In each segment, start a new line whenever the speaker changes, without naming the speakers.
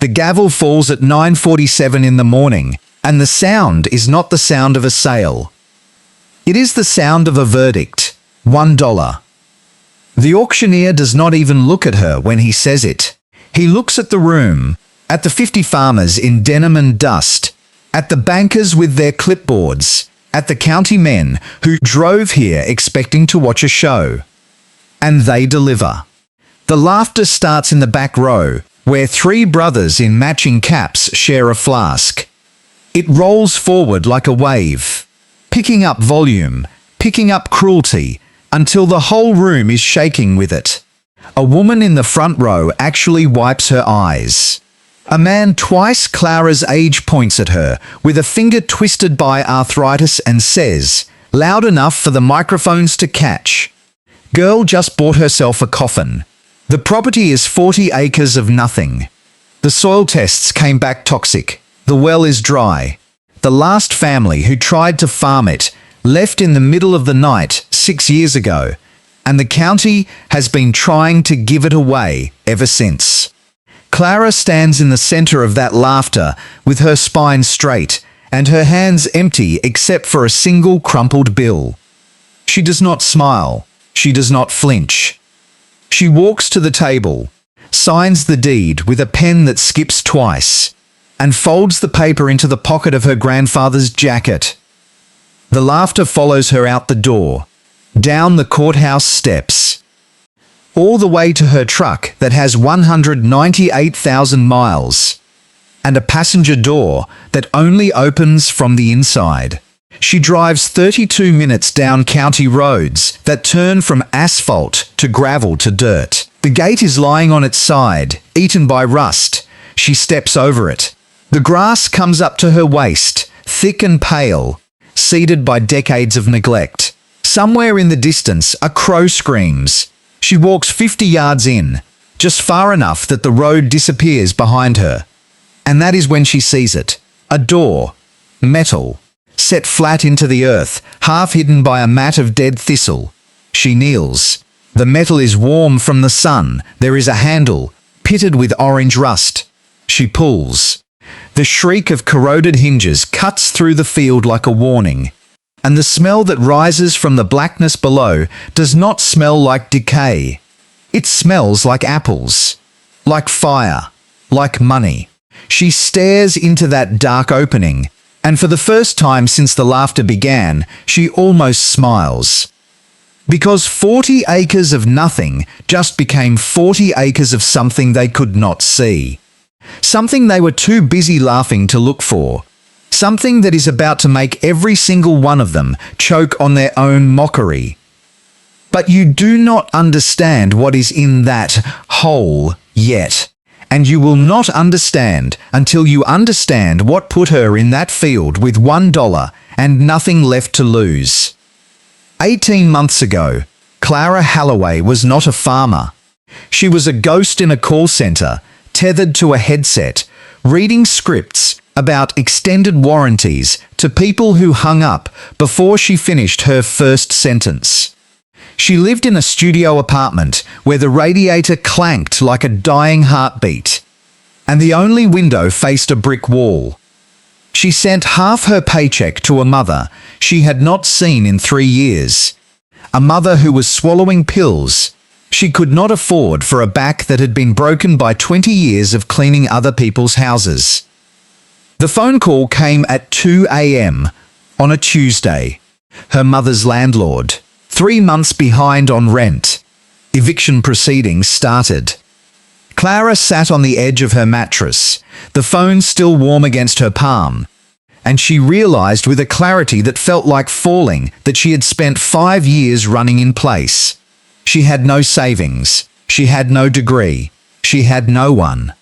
The gavel falls at 9:47 in the morning, and the sound is not the sound of a sale. It is the sound of a verdict. $1. The auctioneer does not even look at her when he says it. He looks at the room, at the 50 farmers in denim and dust, at the bankers with their clipboards, at the county men who drove here expecting to watch a show. And they deliver. The laughter starts in the back row, where three brothers in matching caps share a flask. It rolls forward like a wave, picking up volume, picking up cruelty, until the whole room is shaking with it. A woman in the front row actually wipes her eyes. A man twice Clara's age points at her, with a finger twisted by arthritis, and says, loud enough for the microphones to catch, "Girl just bought herself a coffin." The property is 40 acres of nothing. The soil tests came back toxic. The well is dry. The last family who tried to farm it left in the middle of the night 6 years ago, and the county has been trying to give it away ever since. Clara stands in the center of that laughter with her spine straight and her hands empty except for a single crumpled bill. She does not smile. She does not flinch. She walks to the table, signs the deed with a pen that skips twice, and folds the paper into the pocket of her grandfather's jacket. The laughter follows her out the door, down the courthouse steps, all the way to her truck that has 198,000 miles, and a passenger door that only opens from the inside. She drives 32 minutes down county roads that turn from asphalt to gravel to dirt. The gate is lying on its side, eaten by rust. She steps over it. The grass comes up to her waist, thick and pale, seeded by decades of neglect. Somewhere in the distance, a crow screams. She walks 50 yards in, just far enough that the road disappears behind her. And that is when she sees it. A door, metal, set flat into the earth, half hidden by a mat of dead thistle. She kneels. The metal is warm from the sun. There is a handle, pitted with orange rust. She pulls. The shriek of corroded hinges cuts through the field like a warning. And the smell that rises from the blackness below does not smell like decay. It smells like apples, like fire, like money. She stares into that dark opening, and for the first time since the laughter began, she almost smiles. Because 40 acres of nothing just became 40 acres of something they could not see. Something they were too busy laughing to look for. Something that is about to make every single one of them choke on their own mockery. But you do not understand what is in that hole yet. And you will not understand until you understand what put her in that field with $1 and nothing left to lose. 18 months ago, Clara Halloway was not a farmer. She was a ghost in a call center, tethered to a headset, reading scripts about extended warranties to people who hung up before she finished her first sentence. She lived in a studio apartment where the radiator clanked like a dying heartbeat, and the only window faced a brick wall. She sent half her paycheck to a mother she had not seen in 3 years, a mother who was swallowing pills she could not afford for a back that had been broken by 20 years of cleaning other people's houses. The phone call came at 2 a.m. on a Tuesday. Her mother's landlord, 3 months behind on rent. Eviction proceedings started. Clara sat on the edge of her mattress, the phone still warm against her palm, and she realized with a clarity that felt like falling that she had spent 5 years running in place. She had no savings. She had no degree. She had no one.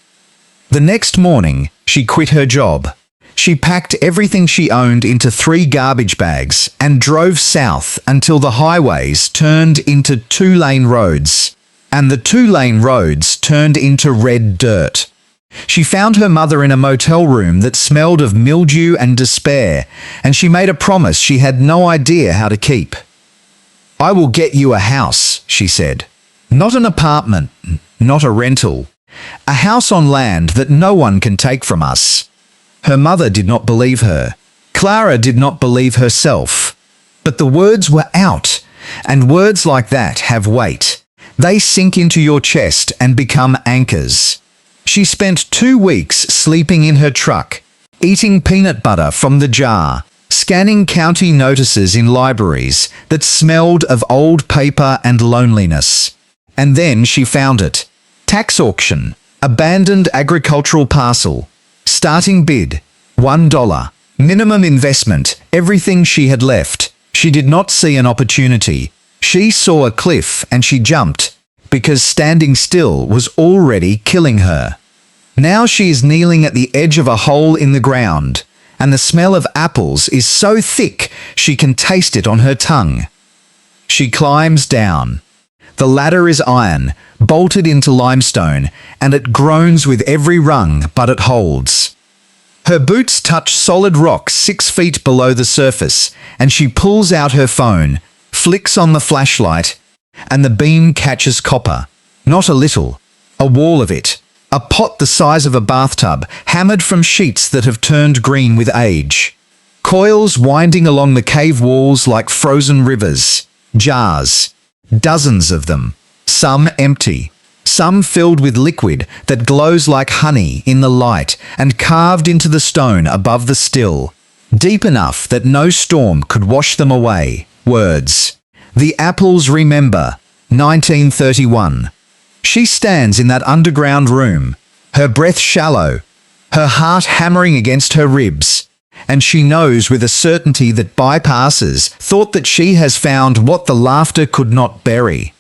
The next morning, she quit her job. She packed everything she owned into 3 garbage bags and drove south until the highways turned into 2-lane roads, and the 2-lane roads turned into red dirt. She found her mother in a motel room that smelled of mildew and despair, and she made a promise she had no idea how to keep. "I will get you a house," she said. "Not an apartment, not a rental, A house on land that no one can take from us. Her mother did not believe her. Clara did not believe herself. But the words were out, and words like that have weight. They sink into your chest and become anchors. She spent 2 weeks sleeping in her truck, eating peanut butter from the jar, scanning county notices in libraries that smelled of old paper and loneliness. And then she found it. Tax auction, abandoned agricultural parcel, starting bid, $1. Minimum investment, everything she had left. She did not see an opportunity. She saw a cliff and she jumped, because standing still was already killing her. Now she is kneeling at the edge of a hole in the ground, and the smell of apples is so thick she can taste it on her tongue. She climbs down. The ladder is iron, bolted into limestone, and it groans with every rung, but it holds. Her boots touch solid rock 6 feet below the surface, and she pulls out her phone, flicks on the flashlight, and the beam catches copper. Not a little, a wall of it. A pot the size of a bathtub, hammered from sheets that have turned green with age. Coils winding along the cave walls like frozen rivers. Jars. Dozens of them. Some empty. Some filled with liquid that glows like honey in the light and carved into the stone above the still. Deep enough that no storm could wash them away. Words. The apples remember. 1931. She stands in that underground room, her breath shallow, her heart hammering against her ribs, and she knows with a certainty that bypasses thought that she has found what the laughter could not bury.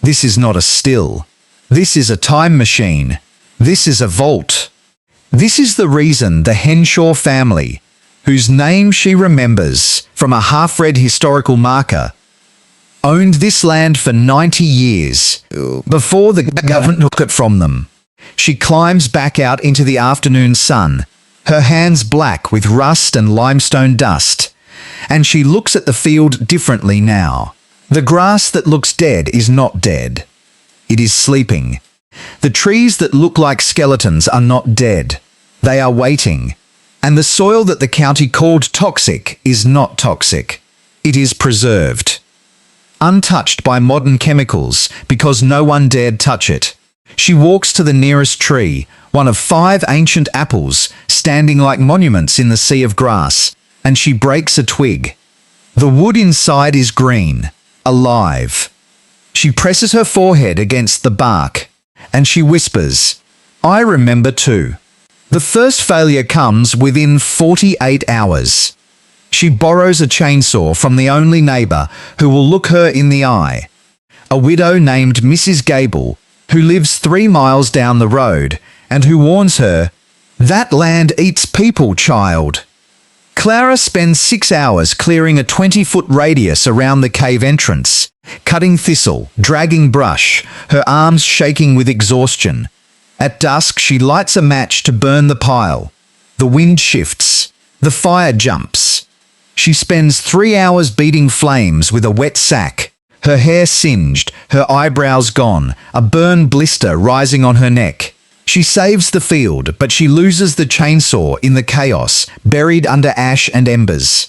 This is not a still. This is a time machine. This is a vault. This is the reason the Henshaw family, whose name she remembers from a half-read historical marker, owned this land for 90 years, before the government took it from them. She climbs back out into the afternoon sun, her hands black with rust and limestone dust, and she looks at the field differently now. The grass that looks dead is not dead. It is sleeping. The trees that look like skeletons are not dead. They are waiting. And the soil that the county called toxic is not toxic. It is preserved. Untouched by modern chemicals because no one dared touch it. She walks to the nearest tree, one of 5 ancient apples standing like monuments in the sea of grass, and she breaks a twig. The wood inside is green, alive. She presses her forehead against the bark, and she whispers, "I remember too." The first failure comes within 48 hours. She borrows a chainsaw from the only neighbour who will look her in the eye, a widow named Mrs. Gable, who lives 3 miles down the road, and who warns her, "That land eats people, child." Clara spends 6 hours clearing a 20-foot radius around the cave entrance, cutting thistle, dragging brush, her arms shaking with exhaustion. At dusk, she lights a match to burn the pile. The wind shifts. The fire jumps. She spends 3 hours beating flames with a wet sack, her hair singed, her eyebrows gone, a burn blister rising on her neck. She saves the field, but she loses the chainsaw in the chaos, buried under ash and embers.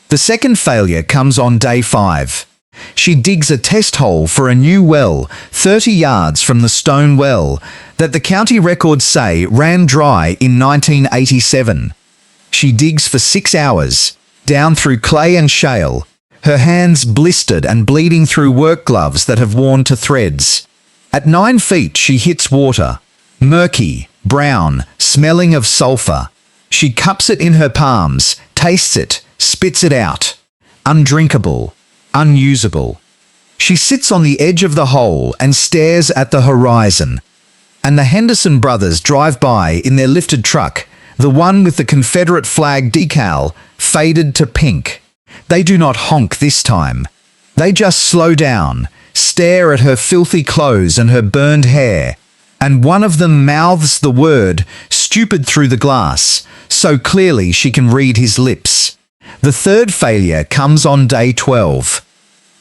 The second failure comes on day 5. She digs a test hole for a new well, 30 yards from the stone well that the county records say ran dry in 1987. She digs for 6 hours, down through clay and shale, her hands blistered and bleeding through work gloves that have worn to threads. At 9 feet, she hits water, murky, brown, smelling of sulphur. She cups it in her palms, tastes it, spits it out. Undrinkable, unusable. She sits on the edge of the hole and stares at the horizon. And the Henderson brothers drive by in their lifted truck, the one with the Confederate flag decal faded to pink. They do not honk this time. They just slow down, stare at her filthy clothes and her burned hair, and one of them mouths the word "stupid" through the glass, so clearly she can read his lips. The third failure comes on day 12.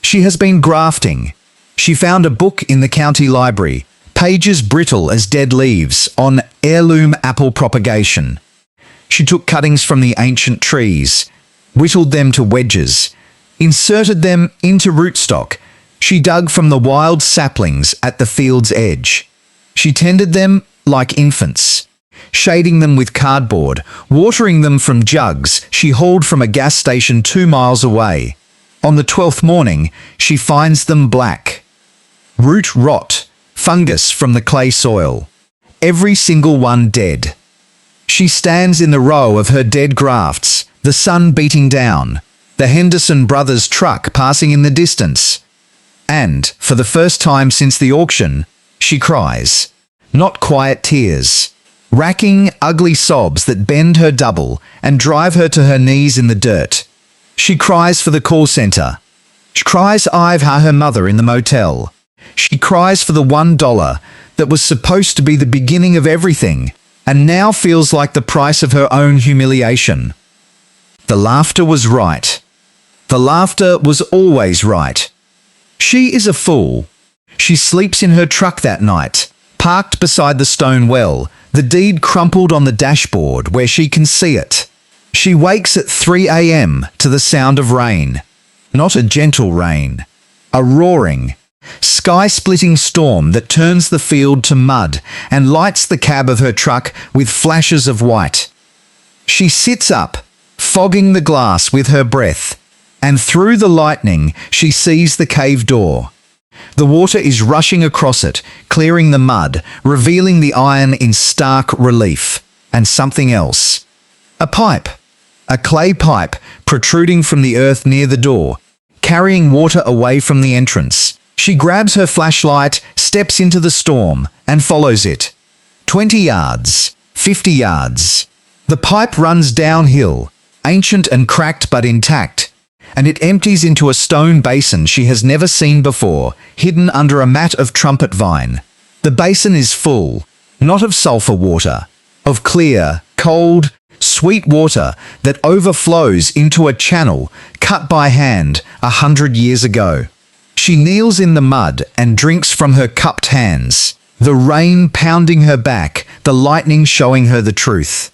She has been grafting. She found a book in the county library, pages brittle as dead leaves on heirloom apple propagation. She took cuttings from the ancient trees, whittled them to wedges, inserted them into rootstock. She dug from the wild saplings at the field's edge. She tended them like infants, shading them with cardboard, watering them from jugs she hauled from a gas station 2 miles away. On the 12th morning, she finds them black. Root rot, fungus from the clay soil. Every single one dead. She stands in the row of her dead grafts, the sun beating down, the Henderson brothers' truck passing in the distance. And, for the first time since the auction, she cries. Not quiet tears. Racking, ugly sobs that bend her double and drive her to her knees in the dirt. She cries for the call centre. She cries I've her mother in the motel. She cries for the $1 that was supposed to be the beginning of everything, and now feels like the price of her own humiliation. The laughter was right. The laughter was always right. She is a fool. She sleeps in her truck that night, parked beside the stone well, the deed crumpled on the dashboard where she can see it. She wakes at 3 a.m. to the sound of rain. Not a gentle rain. A roaring, sky-splitting storm that turns the field to mud and lights the cab of her truck with flashes of white. She sits up, fogging the glass with her breath, and through the lightning she sees the cave door. The water is rushing across it, clearing the mud, revealing the iron in stark relief, and something else. A pipe. A clay pipe protruding from the earth near the door, carrying water away from the entrance. She grabs her flashlight, steps into the storm, and follows it. 20 yards, 50 yards. The pipe runs downhill, ancient and cracked but intact, and it empties into a stone basin she has never seen before, hidden under a mat of trumpet vine. The basin is full, not of sulphur water, of clear, cold, sweet water that overflows into a channel cut by hand 100 years ago. She kneels in the mud and drinks from her cupped hands, the rain pounding her back, the lightning showing her the truth.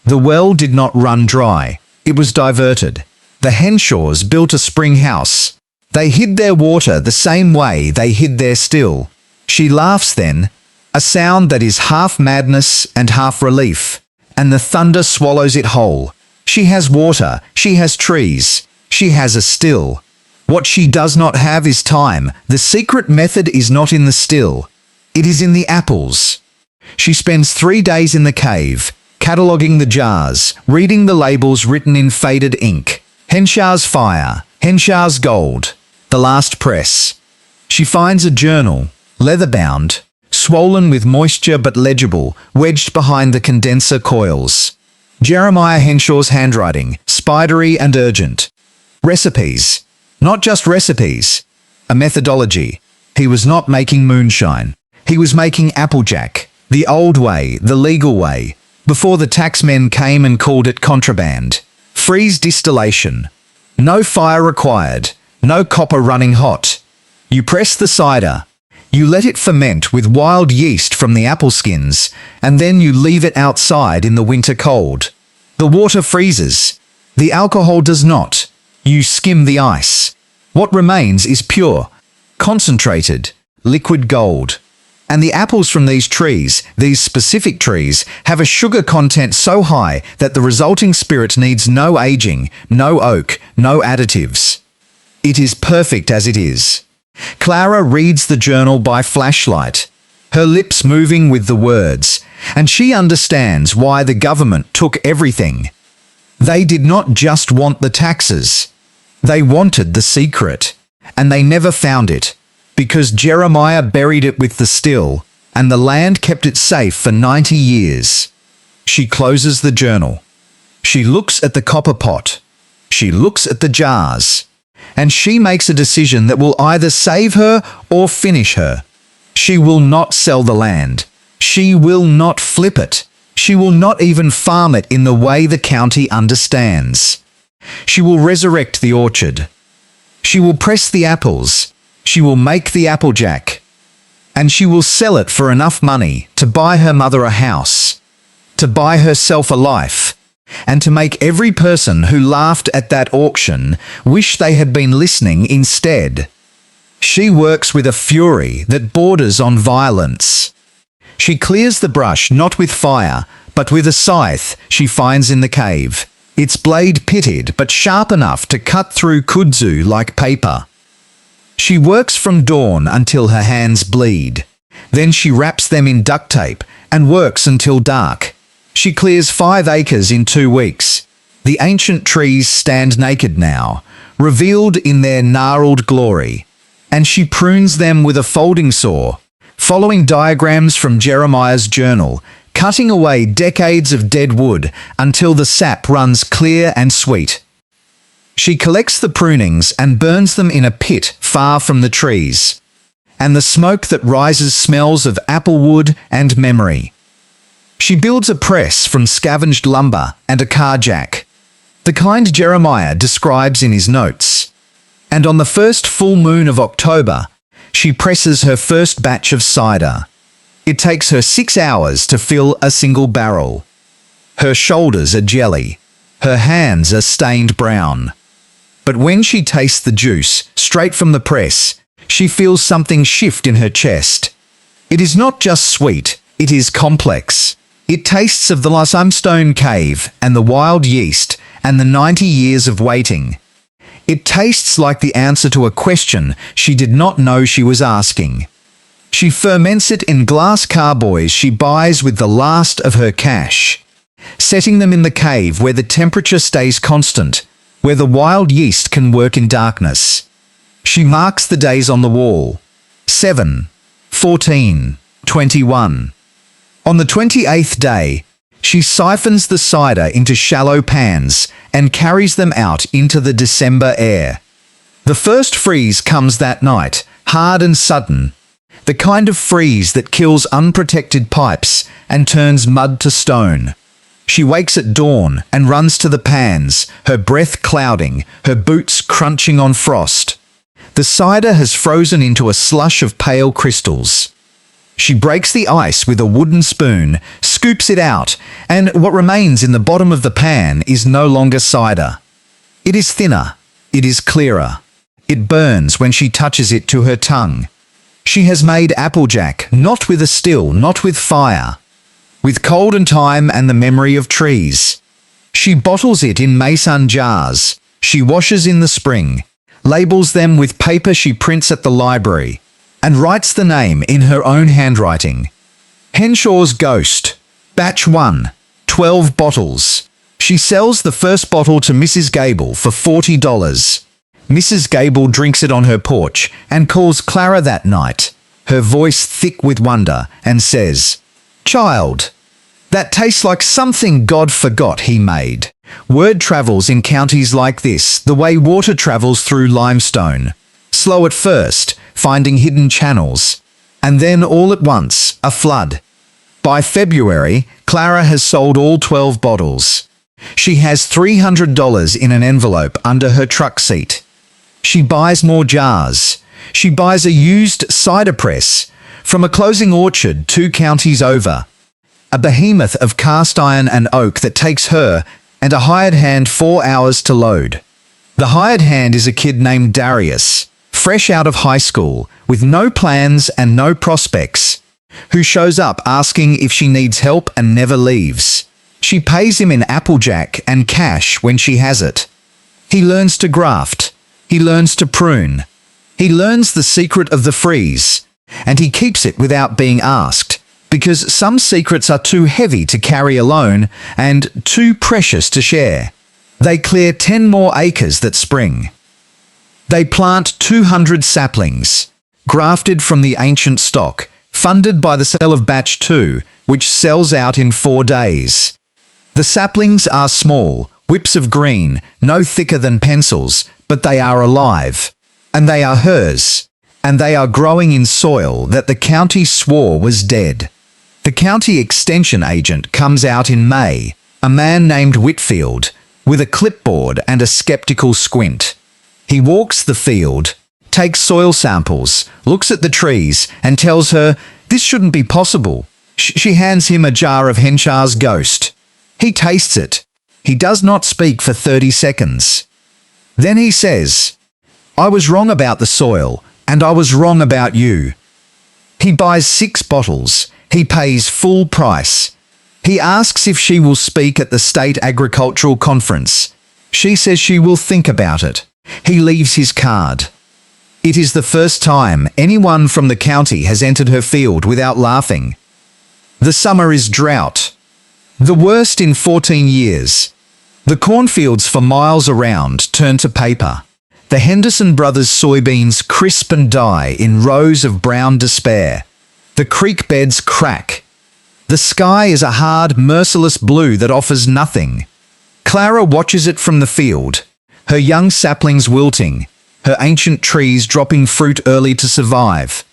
The well did not run dry. It was diverted. The Henshaws built a spring house. They hid their water the same way they hid their still. She laughs then, a sound that is half madness and half relief, and the thunder swallows it whole. She has water, she has trees, she has a still. What she does not have is time. The secret method is not in the still. It is in the apples. She spends 3 days in the cave, cataloguing the jars, reading the labels written in faded ink. Henshaw's fire, Henshaw's gold, the last press. She finds a journal, leather-bound, swollen with moisture but legible, wedged behind the condenser coils. Jeremiah Henshaw's handwriting, spidery and urgent. Recipes. Not just recipes. A methodology. He was not making moonshine. He was making applejack. The old way, the legal way. Before the taxmen came and called it contraband. Freeze distillation. No fire required. No copper running hot. You press the cider. You let it ferment with wild yeast from the apple skins, and then you leave it outside in the winter cold. The water freezes. The alcohol does not. You skim the ice. What remains is pure, concentrated, liquid gold. And the apples from these trees, these specific trees, have a sugar content so high that the resulting spirit needs no aging, no oak, no additives. It is perfect as it is. Clara reads the journal by flashlight, her lips moving with the words, and she understands why the government took everything. They did not just want the taxes. They wanted the secret, and they never found it, because Jeremiah buried it with the still, and the land kept it safe for 90 years. She closes the journal. She looks at the copper pot. She looks at the jars. And she makes a decision that will either save her or finish her. She will not sell the land. She will not flip it. She will not even farm it in the way the county understands. She will resurrect the orchard. She will press the apples. She will make the applejack. and she will sell it for enough money to buy her mother a house, to buy herself a life, and to make every person who laughed at that auction wish they had been listening instead. She works with a fury that borders on violence. She clears the brush not with fire, but with a scythe she finds in the cave, its blade pitted but sharp enough to cut through kudzu like paper. She works from dawn until her hands bleed. Then she wraps them in duct tape and works until dark. She clears 5 acres in 2 weeks. The ancient trees stand naked now, revealed in their gnarled glory, and she prunes them with a folding saw, following diagrams from Jeremiah's journal, cutting away decades of dead wood until the sap runs clear and sweet. She collects the prunings and burns them in a pit far from the trees, and the smoke that rises smells of apple wood and memory. She builds a press from scavenged lumber and a car jack, the kind Jeremiah describes in his notes. And on the first full moon of October, she presses her first batch of cider. It takes her 6 hours to fill a single barrel. Her shoulders are jelly. Her hands are stained brown. But when she tastes the juice, straight from the press, she feels something shift in her chest. It is not just sweet, it is complex. It tastes of the limestone cave and the wild yeast and the 90 years of waiting. It tastes like the answer to a question she did not know she was asking. She ferments it in glass carboys she buys with the last of her cash, setting them in the cave where the temperature stays constant, where the wild yeast can work in darkness. She marks the days on the wall. 7, 14, 21. On the 28th day, she siphons the cider into shallow pans and carries them out into the December air. The first freeze comes that night, hard and sudden, the kind of freeze that kills unprotected pipes and turns mud to stone. She wakes at dawn and runs to the pans, her breath clouding, her boots crunching on frost. The cider has frozen into a slush of pale crystals. She breaks the ice with a wooden spoon, scoops it out, and what remains in the bottom of the pan is no longer cider. It is thinner. It is clearer. It burns when she touches it to her tongue. She has made applejack, not with a still, not with fire, with cold and time and the memory of trees. She bottles it in mason jars. She washes in the spring, labels them with paper she prints at the library, and writes the name in her own handwriting. Henshaw's Ghost. Batch 1. 12 bottles. She sells the first bottle to Mrs. Gable for $40. Mrs. Gable drinks it on her porch and calls Clara that night, her voice thick with wonder, and says, "Child, that tastes like something God forgot he made." Word travels in counties like this the way water travels through limestone. Slow at first, finding hidden channels, and then all at once, a flood. By February, Clara has sold all 12 bottles. She has $300 in an envelope under her truck seat. She buys more jars. She buys a used cider press from a closing orchard 2 counties over, a behemoth of cast iron and oak that takes her and a hired hand 4 hours to load. The hired hand is a kid named Darius, fresh out of high school, with no plans and no prospects, who shows up asking if she needs help and never leaves. She pays him in applejack and cash when she has it. He learns to graft. He learns to prune. He learns the secret of the freeze, and he keeps it without being asked, because some secrets are too heavy to carry alone and too precious to share. They clear 10 more acres that spring. They plant 200 saplings, grafted from the ancient stock, funded by the sale of batch 2, which sells out in 4 days. The saplings are small, whips of green, no thicker than pencils, but they are alive. And they are hers. And they are growing in soil that the county swore was dead. The county extension agent comes out in May, a man named Whitfield, with a clipboard and a skeptical squint. He walks the field, takes soil samples, looks at the trees, and tells her this shouldn't be possible. She hands him a jar of Henshar's Ghost. He tastes it. He does not speak for 30 seconds. Then he says, "I was wrong about the soil, and I was wrong about you." He buys 6 bottles. He pays full price. He asks if she will speak at the state agricultural conference. She says she will think about it. He leaves his card. It is the first time anyone from the county has entered her field without laughing. The summer is drought. The worst in 14 years. The cornfields for miles around turn to paper. The Henderson brothers' soybeans crisp and die in rows of brown despair. The creek beds crack. The sky is a hard, merciless blue that offers nothing. Clara watches it from the field, her young saplings wilting, her ancient trees dropping fruit early to survive.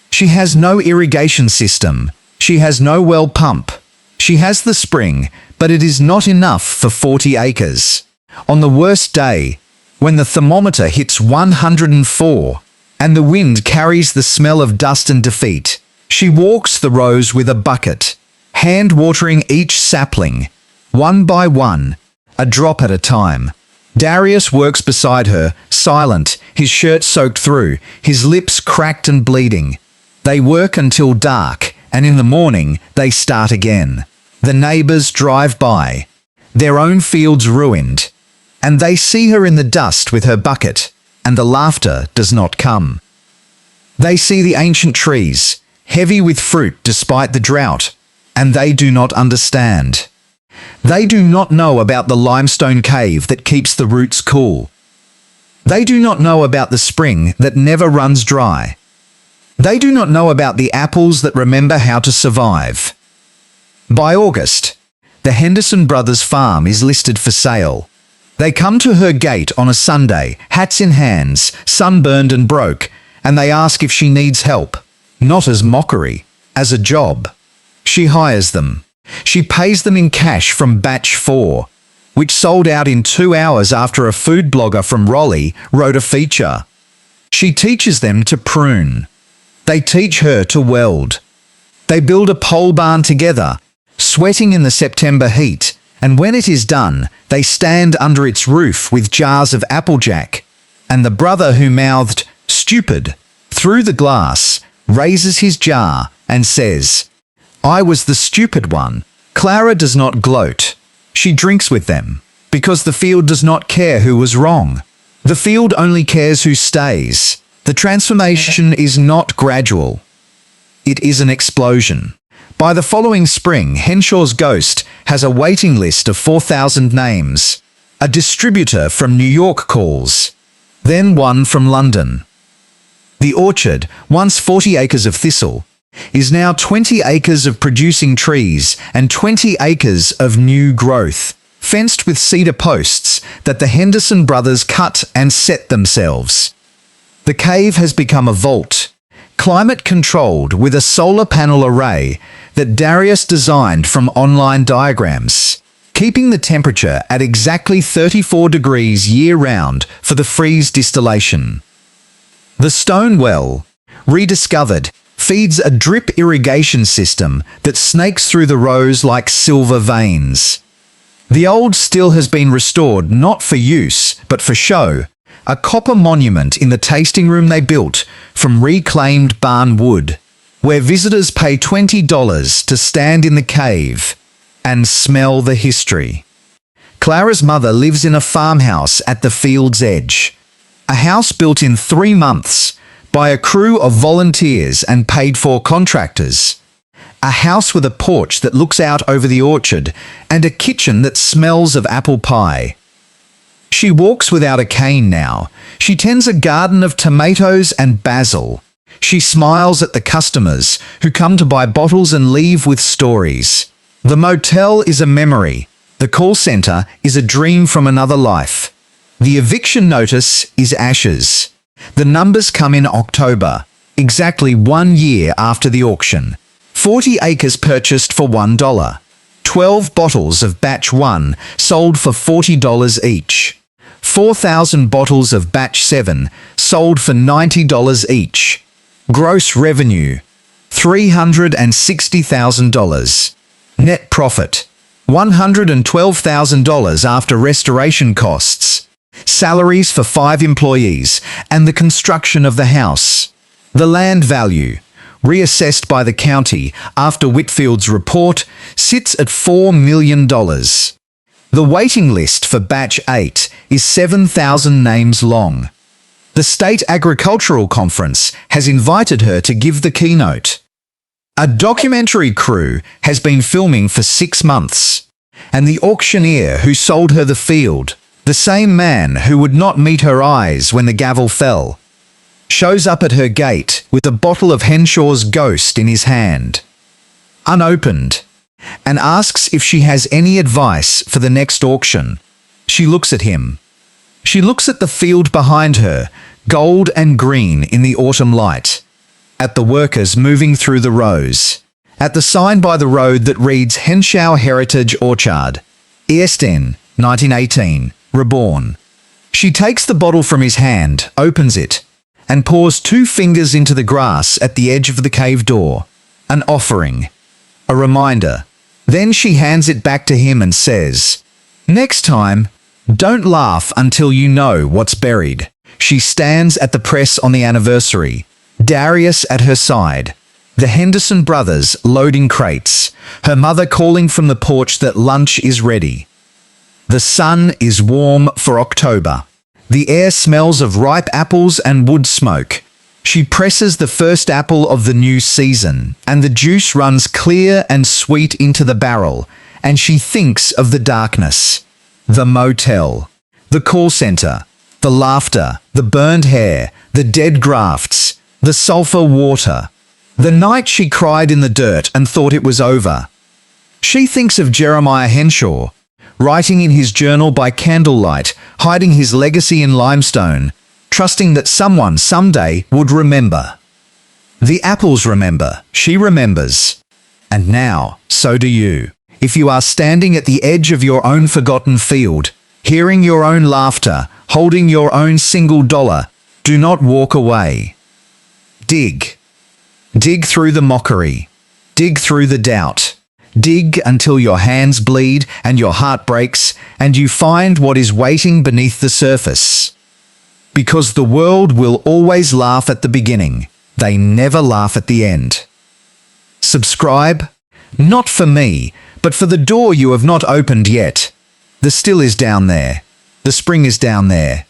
She has no irrigation system. She has no well pump. She has the spring, but it is not enough for 40 acres. On the worst day, when the thermometer hits 104 and the wind carries the smell of dust and defeat, she walks the rows with a bucket, hand-watering each sapling, one by one, a drop at a time. Darius works beside her, silent, his shirt soaked through, his lips cracked and bleeding. They work until dark, and in the morning they start again. The neighbours drive by, their own fields ruined, and they see her in the dust with her bucket, and the laughter does not come. They see the ancient trees, heavy with fruit despite the drought, and they do not understand. They do not know about the limestone cave that keeps the roots cool. They do not know about the spring that never runs dry. They do not know about the apples that remember how to survive. By August, the Henderson brothers' farm is listed for sale. They come to her gate on a Sunday, hats in hands, sunburned and broke, and they ask if she needs help. Not as mockery, as a job. She hires them. She pays them in cash from batch 4, which sold out in 2 hours after a food blogger from Raleigh wrote a feature. She teaches them to prune. They teach her to weld. They build a pole barn together, sweating in the September heat, and when it is done, they stand under its roof with jars of Applejack, and the brother who mouthed, "Stupid," through the glass, raises his jar and says, "I was the stupid one." Clara does not gloat. She drinks with them, because the field does not care who was wrong. The field only cares who stays. The transformation is not gradual. It is an explosion. By the following spring, Henshaw's Ghost has a waiting list of 4,000 names. A distributor from New York calls. Then one from London. The orchard, once 40 acres of thistle, is now 20 acres of producing trees and 20 acres of new growth, fenced with cedar posts that the Henderson brothers cut and set themselves. The cave has become a vault, climate-controlled with a solar panel array that Darius designed from online diagrams, keeping the temperature at exactly 34 degrees year-round for the freeze distillation. The stone well, rediscovered, feeds a drip irrigation system that snakes through the rows like silver veins. The old still has been restored not for use, but for show, a copper monument in the tasting room they built from reclaimed barn wood, where visitors pay $20 to stand in the cave and smell the history. Clara's mother lives in a farmhouse at the field's edge, a house built in 3 months by a crew of volunteers and paid-for contractors. A house with a porch that looks out over the orchard and a kitchen that smells of apple pie. She walks without a cane now. She tends a garden of tomatoes and basil. She smiles at the customers who come to buy bottles and leave with stories. The motel is a memory. The call center is a dream from another life. The eviction notice is ashes. The numbers come in October, exactly 1 year after the auction. 40 acres purchased for $1. 12 bottles of batch 1 sold for $40 each. 4,000 bottles of batch 7 sold for $90 each. Gross revenue, $360,000. Net profit, $112,000 after restoration costs, salaries for 5 employees, and the construction of the house. The land value, reassessed by the county after Whitfield's report, sits at $4 million. The waiting list for Batch 8 is 7,000 names long. The State Agricultural Conference has invited her to give the keynote. A documentary crew has been filming for 6 months, and the auctioneer who sold her the field, the same man who would not meet her eyes when the gavel fell, shows up at her gate with a bottle of Henshaw's Ghost in his hand, unopened, and asks if she has any advice for the next auction. She looks at him. She looks at the field behind her, gold and green in the autumn light, at the workers moving through the rows, at the sign by the road that reads Henshaw Heritage Orchard, ISN 1918, reborn. She takes the bottle from his hand, opens it, and pours 2 fingers into the grass at the edge of the cave door. An offering. A reminder. Then she hands it back to him and says, "Next time, don't laugh until you know what's buried." She stands at the press on the anniversary, Darius at her side, the Henderson brothers loading crates, her mother calling from the porch that lunch is ready. The sun is warm for October. The air smells of ripe apples and wood smoke. She presses the first apple of the new season, and the juice runs clear and sweet into the barrel, and she thinks of the darkness, the motel, the call center, the laughter, the burned hair, the dead grafts, the sulfur water, the night she cried in the dirt and thought it was over. She thinks of Jeremiah Henshaw, writing in his journal by candlelight, hiding his legacy in limestone, trusting that someone someday would remember. The apples remember, she remembers. And now, so do you. If you are standing at the edge of your own forgotten field, hearing your own laughter, holding your own single dollar, do not walk away. Dig. Dig through the mockery. Dig through the doubt. Dig until your hands bleed and your heart breaks, and you find what is waiting beneath the surface. Because the world will always laugh at the beginning. They never laugh at the end. Subscribe, not for me, but for the door you have not opened yet. The still is down there. The spring is down there.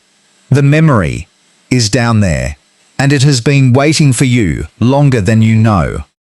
The memory is down there. And it has been waiting for you longer than you know.